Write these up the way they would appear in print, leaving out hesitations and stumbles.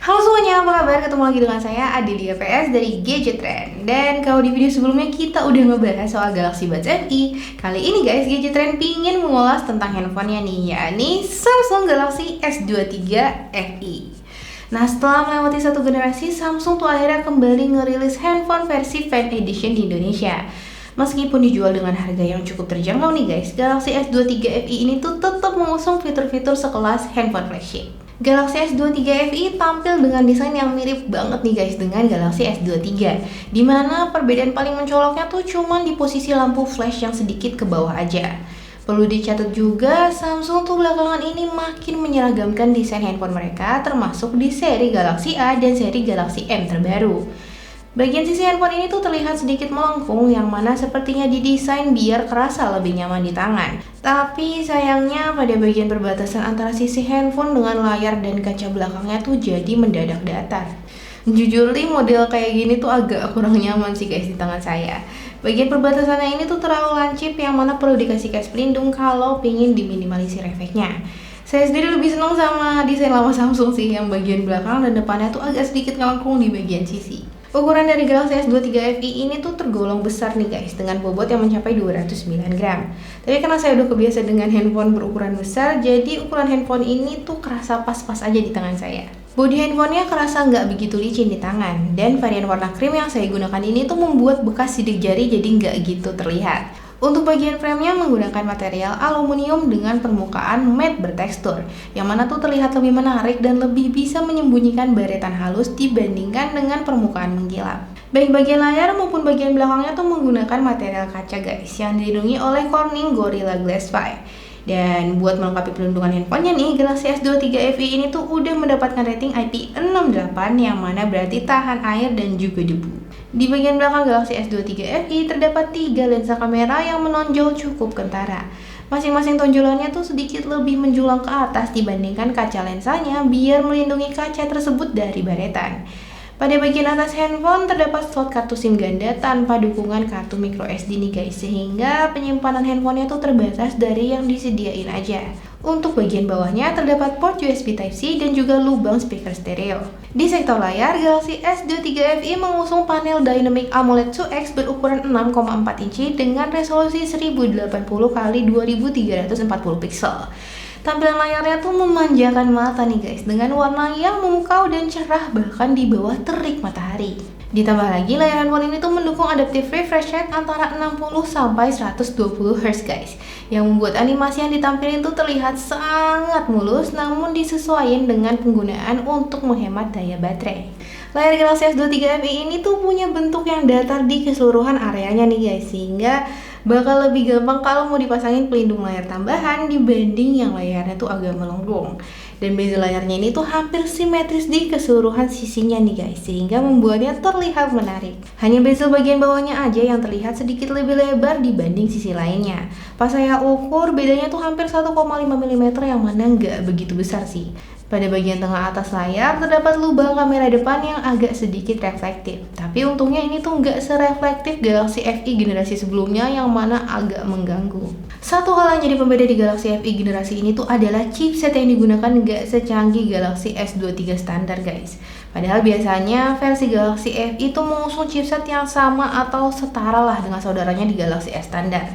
Halo semuanya, apa kabar? Ketemu lagi dengan saya Adelia PS dari Gadget Trend. Dan kalau di video sebelumnya kita udah ngebahas soal Galaxy Buds FE. Kali ini guys, Gadget Trend pingin mengulas tentang handphonenya nih, yakni Samsung Galaxy S23 FE. Nah, setelah melewati satu generasi, Samsung tuh akhirnya kembali ngerilis handphone versi Fan Edition di Indonesia. Meskipun dijual dengan harga yang cukup terjangkau nih guys, Galaxy S23 FE ini tuh tetap mengusung fitur-fitur sekelas handphone flagship. Galaxy S23 FE tampil dengan desain yang mirip banget nih guys dengan Galaxy S23, dimana perbedaan paling mencoloknya tuh cuman di posisi lampu flash yang sedikit ke bawah aja. Perlu dicatat juga, Samsung tuh belakangan ini makin menyeragamkan desain handphone mereka, termasuk di seri Galaxy A dan seri Galaxy M terbaru. Bagian sisi handphone ini tuh terlihat sedikit melengkung, yang mana sepertinya didesain biar kerasa lebih nyaman di tangan. Tapi sayangnya pada bagian perbatasan antara sisi handphone dengan layar dan kaca belakangnya tuh jadi mendadak datar. Jujur nih, model kayak gini tuh agak kurang nyaman sih guys di tangan saya. Bagian perbatasannya ini tuh terlalu lancip, yang mana perlu dikasih case pelindung kalau pingin diminimalisir efeknya. Saya sendiri lebih senang sama desain lama Samsung sih, yang bagian belakang dan depannya tuh agak sedikit melengkung di bagian sisi. Ukuran dari Galaxy S23 FE ini tuh tergolong besar nih guys, dengan bobot yang mencapai 209 gram. Tapi karena saya udah kebiasa dengan handphone berukuran besar, jadi ukuran handphone ini tuh kerasa pas-pas aja di tangan saya. Bodi handphonenya kerasa nggak begitu licin di tangan, dan varian warna krim yang saya gunakan ini tuh membuat bekas sidik jari jadi nggak gitu terlihat. Untuk bagian framenya menggunakan material aluminium dengan permukaan matte bertekstur, yang mana tuh terlihat lebih menarik dan lebih bisa menyembunyikan baretan halus dibandingkan dengan permukaan mengkilap. Baik bagian layar maupun bagian belakangnya tuh menggunakan material kaca guys, yang dilindungi oleh Corning Gorilla Glass 5. Dan buat melengkapi pelindungan handphonenya nih, Galaxy S23 FE ini tuh udah mendapatkan rating IP68, yang mana berarti tahan air dan juga debu. Di bagian belakang Galaxy S23 FE terdapat 3 lensa kamera yang menonjol cukup kentara. Masing-masing tonjolannya tuh sedikit lebih menjulang ke atas dibandingkan kaca lensanya, biar melindungi kaca tersebut dari baretan. Pada bagian atas handphone terdapat slot kartu SIM ganda tanpa dukungan kartu microSD nih guys, sehingga penyimpanan handphonenya tuh terbatas dari yang disediain aja. Untuk bagian bawahnya terdapat port USB Type-C dan juga lubang speaker stereo. Di sektor layar, Galaxy S23 FE mengusung panel Dynamic AMOLED 2X berukuran 6,4 inci dengan resolusi 1080x2340 pixel. Tampilan layarnya tuh memanjakan mata nih guys, dengan warna yang memukau dan cerah bahkan di bawah terik matahari. Ditambah lagi, layar handphone ini tuh mendukung adaptive refresh rate antara 60 sampai 120 Hz guys, yang membuat animasi yang ditampilkan itu terlihat sangat mulus, namun disesuaikan dengan penggunaan untuk menghemat daya baterai. Layar Galaxy S23 FE ini tuh punya bentuk yang datar di keseluruhan areanya nih guys, sehingga bakal lebih gampang kalau mau dipasangin pelindung layar tambahan dibanding yang layarnya tuh agak melengkung. Dan bezel layarnya ini tuh hampir simetris di keseluruhan sisinya nih guys, sehingga membuatnya terlihat menarik. Hanya bezel bagian bawahnya aja yang terlihat sedikit lebih lebar dibanding sisi lainnya. Pas saya ukur, bedanya tuh hampir 1,5 mm, yang mana nggak begitu besar sih. Pada bagian tengah atas layar terdapat lubang kamera depan yang agak sedikit reflektif. Tapi untungnya ini tuh nggak sereflektif Galaxy FE generasi sebelumnya, yang mana agak mengganggu. Satu hal yang jadi pembeda di Galaxy FE generasi ini tuh adalah chipset yang digunakan nggak secanggih Galaxy S23 standar guys. Padahal biasanya versi Galaxy FE itu mengusung chipset yang sama atau setara lah dengan saudaranya di Galaxy S standar.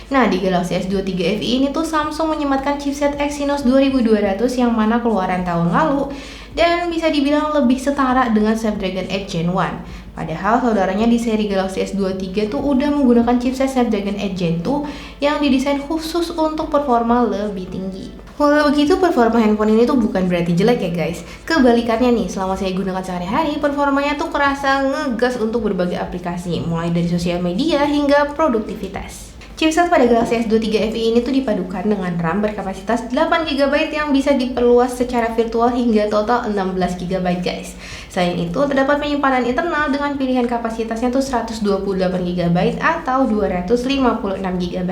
Nah, di Galaxy S23 FE ini tuh Samsung menyematkan chipset Exynos 2200 yang mana keluaran tahun lalu, dan bisa dibilang lebih setara dengan Snapdragon 8 Gen 1. Padahal saudaranya di seri Galaxy S23 tuh udah menggunakan chipset Snapdragon 8 Gen 2 yang didesain khusus untuk performa lebih tinggi. Walau begitu, performa handphone ini tuh bukan berarti jelek ya guys. Kebalikannya nih, selama saya gunakan sehari-hari, performanya tuh kerasa ngegas untuk berbagai aplikasi, mulai dari sosial media hingga produktivitas. Chipset pada Galaxy S23 FE ini tuh dipadukan dengan RAM berkapasitas 8GB yang bisa diperluas secara virtual hingga total 16GB guys. Selain itu, terdapat penyimpanan internal dengan pilihan kapasitasnya tuh 128GB atau 256GB.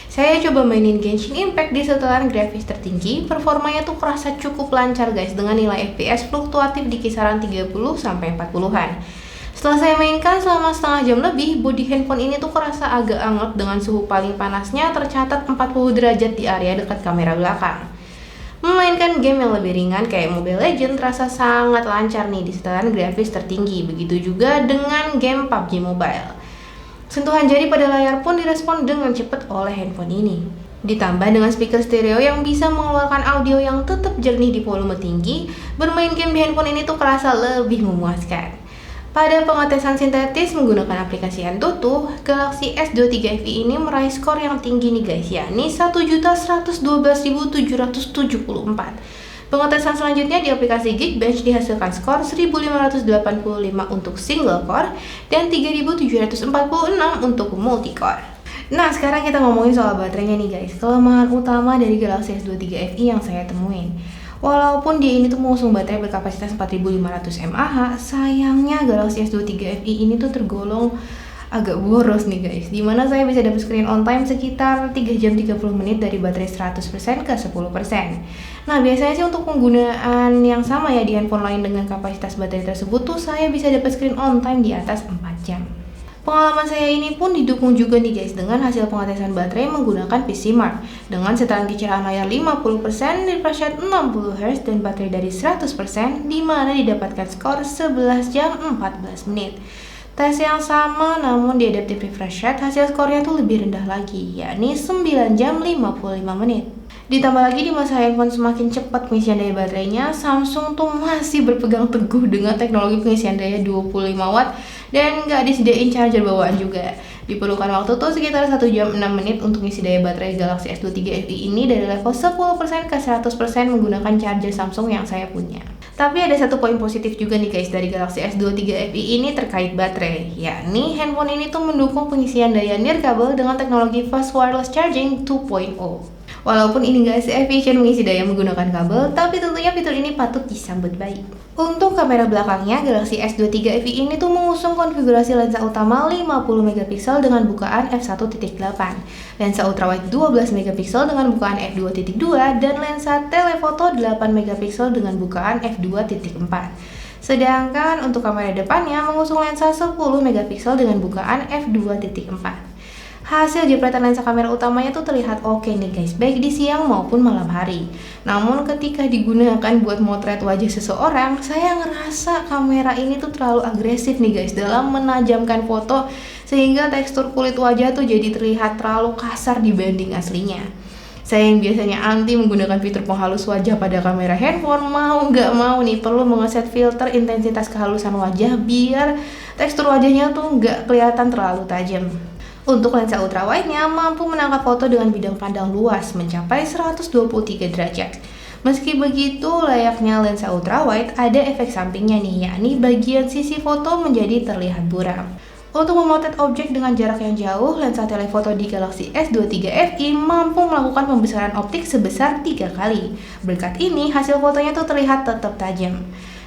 Saya coba mainin Genshin Impact di setelan grafis tertinggi, performanya tuh kerasa cukup lancar guys, dengan nilai FPS fluktuatif di kisaran 30-40an. Setelah saya mainkan selama setengah jam lebih, bodi handphone ini tuh kerasa agak anget dengan suhu paling panasnya tercatat 40 derajat di area dekat kamera belakang. Memainkan game yang lebih ringan kayak Mobile Legends terasa sangat lancar nih di setelan grafis tertinggi. Begitu juga dengan game PUBG Mobile. Sentuhan jari pada layar pun direspon dengan cepat oleh handphone ini. Ditambah dengan speaker stereo yang bisa mengeluarkan audio yang tetap jernih di volume tinggi, bermain game di handphone ini tuh kerasa lebih memuaskan. Pada pengetesan sintetis menggunakan aplikasi Antutu, Galaxy S23 FE ini meraih skor yang tinggi nih guys, yakni 1.112.774. Pengetesan selanjutnya di aplikasi Geekbench dihasilkan skor 1.585 untuk single core dan 3.746 untuk multi core. Nah, sekarang kita ngomongin soal baterainya nih guys. Kelemahan utama dari Galaxy S23 FE yang saya temuin. Walaupun dia ini tuh mengusung baterai berkapasitas 4500 mAh, sayangnya Galaxy S23 FE ini tuh tergolong agak boros nih guys. Dimana saya bisa dapat screen on time sekitar 3 jam 30 menit dari baterai 100% ke 10%. Nah, biasanya sih untuk penggunaan yang sama ya di handphone lain dengan kapasitas baterai tersebut tuh saya bisa dapat screen on time di atas 4 jam. Pengalaman saya ini pun didukung juga nih guys dengan hasil pengetesan baterai menggunakan PCMark dengan setelan kecerahan layar 50%, refresh rate 60Hz dan baterai dari 100% di mana didapatkan skor 11 jam 14 menit. Tes yang sama namun di adaptive refresh rate hasil skornya tuh lebih rendah lagi, yakni 9 jam 55 menit. Ditambah lagi di masa handphone semakin cepat pengisian daya baterainya, Samsung tuh masih berpegang teguh dengan teknologi pengisian daya 25 watt dan nggak disediain charger bawaan juga. Diperlukan waktu tuh sekitar 1 jam 6 menit untuk isi daya baterai Galaxy S23 FE ini dari level 10% ke 100% menggunakan charger Samsung yang saya punya. Tapi ada satu poin positif juga nih guys dari Galaxy S23 FE ini terkait baterai, yakni handphone ini tuh mendukung pengisian daya nirkabel dengan teknologi fast wireless charging 2.0. Walaupun ini gak se-efisien mengisi daya menggunakan kabel, tapi tentunya fitur ini patut disambut baik. Untuk kamera belakangnya, Galaxy S23 FE ini tuh mengusung konfigurasi lensa utama 50MP dengan bukaan f1.8, lensa ultrawide 12MP dengan bukaan f2.2, dan lensa telefoto 8MP dengan bukaan f2.4. Sedangkan untuk kamera depannya mengusung lensa 10MP dengan bukaan f2.4. Hasil jepretan lensa kamera utamanya tuh terlihat oke nih guys, baik di siang maupun malam hari. Namun ketika digunakan buat motret wajah seseorang, saya ngerasa kamera ini tuh terlalu agresif nih guys dalam menajamkan foto, sehingga tekstur kulit wajah tuh jadi terlihat terlalu kasar dibanding aslinya. Saya yang biasanya anti menggunakan fitur penghalus wajah pada kamera handphone, mau nggak mau nih perlu mengeset filter intensitas kehalusan wajah biar tekstur wajahnya tuh nggak kelihatan terlalu tajam. Untuk lensa ultrawide-nya mampu menangkap foto dengan bidang pandang luas mencapai 123 derajat. Meski begitu, layaknya lensa ultrawide ada efek sampingnya nih, yakni bagian sisi foto menjadi terlihat buram. Untuk memotret objek dengan jarak yang jauh, lensa telefoto di Galaxy S23 FE mampu melakukan pembesaran optik sebesar 3 kali. Berkat ini, hasil fotonya tuh terlihat tetap tajam.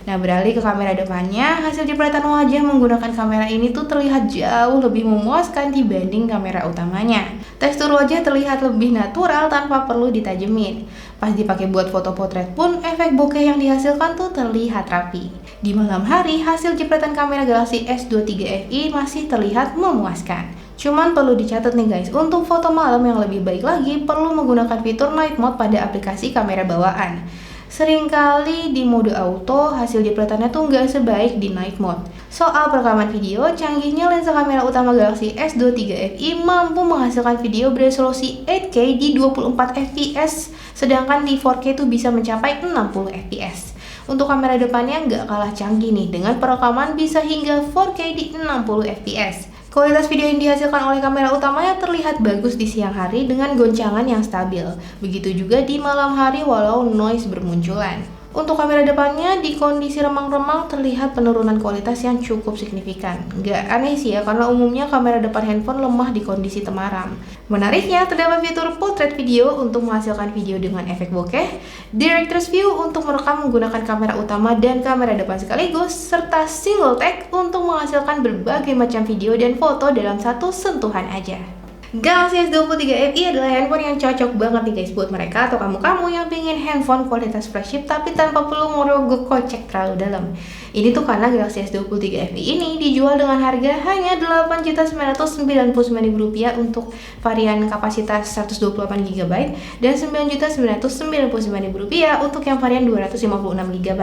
Nah, beralih ke kamera depannya, hasil jepretan wajah menggunakan kamera ini tuh terlihat jauh lebih memuaskan dibanding kamera utamanya. Tekstur wajah terlihat lebih natural tanpa perlu ditajemin. Pas dipakai buat foto potret pun, efek bokeh yang dihasilkan tuh terlihat rapi. Di malam hari, hasil jepretan kamera Galaxy S23 FE masih terlihat memuaskan. Cuman perlu dicatat nih guys, untuk foto malam yang lebih baik lagi perlu menggunakan fitur night mode pada aplikasi kamera bawaan. Seringkali di mode auto hasil jepretannya tuh nggak sebaik di night mode. Soal perekaman video, canggihnya lensa kamera utama Galaxy S23 FE mampu menghasilkan video beresolusi 8K di 24fps, sedangkan di 4K tuh bisa mencapai 60fps. Untuk kamera depannya nggak kalah canggih nih, dengan perekaman bisa hingga 4K di 60fps. Kualitas video yang dihasilkan oleh kamera utamanya terlihat bagus di siang hari dengan goncangan yang stabil. Begitu juga di malam hari walau noise bermunculan. Untuk kamera depannya di kondisi remang-remang terlihat penurunan kualitas yang cukup signifikan. Nggak aneh sih ya, karena umumnya kamera depan handphone lemah di kondisi temaram. Menariknya, terdapat fitur portrait video untuk menghasilkan video dengan efek bokeh, director's view untuk merekam menggunakan kamera utama dan kamera depan sekaligus, serta single take untuk menghasilkan berbagai macam video dan foto dalam satu sentuhan aja. Galaxy S23 FE adalah handphone yang cocok banget nih guys buat mereka atau kamu-kamu yang pengen handphone kualitas flagship tapi tanpa perlu merogoh kocek terlalu dalam. Ini tuh karena Galaxy S23 FE ini dijual dengan harga hanya Rp8.999.000 untuk varian kapasitas 128 GB dan Rp9.999.000 untuk yang varian 256 GB.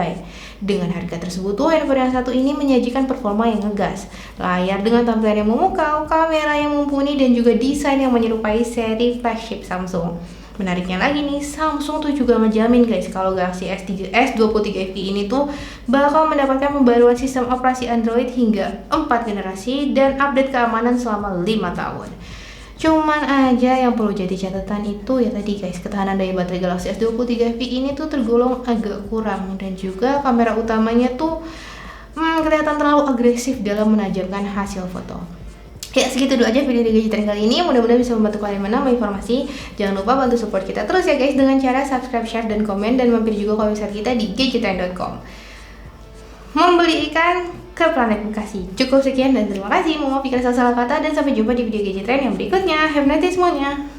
Dengan harga tersebut tuh handphone yang satu ini menyajikan performa yang ngegas, layar dengan tampilan yang memukau, kamera yang mumpuni, dan juga desain yang menyerupai seri flagship Samsung. Menariknya lagi nih, Samsung tuh juga menjamin guys kalau Galaxy S23 FE ini tuh bakal mendapatkan pembaruan sistem operasi Android hingga 4 generasi dan update keamanan selama 5 tahun. Cuman aja yang perlu jadi catatan itu ya tadi guys, ketahanan daya baterai Galaxy S23 FE ini tuh tergolong agak kurang, dan juga kamera utamanya tuh kelihatan terlalu agresif dalam menajamkan hasil foto. Ya, segitu dulu aja video dari Gadget Trend kali ini. Mudah-mudahan bisa membantu kalian menambah informasi. Jangan lupa bantu support kita terus ya guys dengan cara subscribe, share, dan komen, dan mampir juga ke website kita di gadgettrend.com. Membeli ikan ke planet Bekasi. Cukup sekian dan terima kasih. Mohon maaf jika salah kata, dan sampai jumpa di video Gadget Trend yang berikutnya. Have a nice day semuanya.